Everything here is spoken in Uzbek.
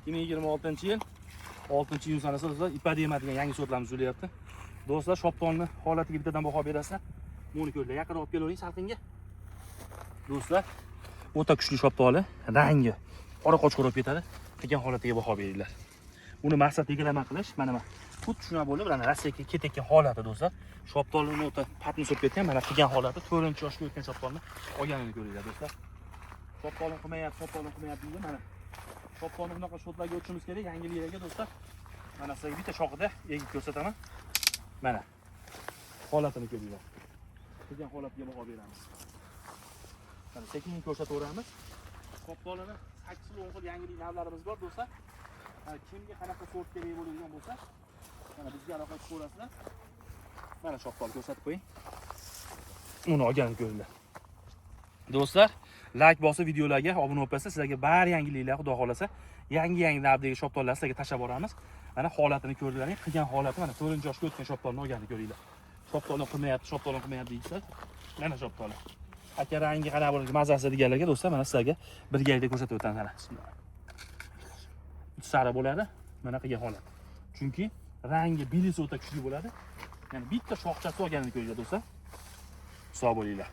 2026-yil 6-iyun sanasi do'stlar ipodema degan yangi sortlarimiz bo'lyapti. Do'stlar, shoptonni holatiga bittadan baho berasizlar. Buni ko'rlar, yaqinroq olib kelavering salqinga. Do'stlar, o'ta kuchli shoptoli, rangi qora qochqor olib ketadi. Qilgan holatiga baho beringlar. Uni maqsad egallama qilish, mana xuddi shuna bo'lib, mana Rossiyaga ketayotgan holati do'stlar. Shoptolni o'ta patnis olib ketgan, mana qilgan holati 4-yoshga o'tgan shoptolni olganini ko'ringlar do'stlar. Shoptolni qilmayapti deydi, mana. Shoptolni bunaqa shotlarga o'tishimiz kerak, yangiliklarga do'stlar. Mana sizlarga bitta shoxida egib ko'rsataman. Mana holatini ko'ringlar. Qilgan holatiga baho beramiz. Mana sekin ko'rsataveramiz. Shoptolini 8 xil 10 xil yangilik navlarimiz bor do'stlar. Kimga qanaqa sort kerak bo'ladigan bo'lsa, mana bizga aloqa qilib ko'rasizlar. Mana shoptolni ko'rsatib qo'ying. Uni olganini ko'ringlar. Do'stlar, like bosib videolarga obuna bo'lib qo'ysa, sizlarga bari yangiliklar, xudo xolasa, yangi navdagi shoptollarni sizlarga tashlab boramiz. Mana holatini ko'rdilaring, qilgan holati mana 4-yoshga o'tgan shoptolni olganini ko'ringlar. Shoptolni qilmayapti deysiz. Mana shoptolni. Aka rangi qanaqa bo'ladi, mazasi deganlarga do'stlar, mana sizlarga birgalikda ko'rsatib o'taman mana. Sari bo'ladi, mana qilgan holat. Chunki rangi bilisi o'ta kuchli bo'ladi. Ya'ni bitta shoxchasi olganini ko'ringlar do'stlar. Sog' bo'linglar.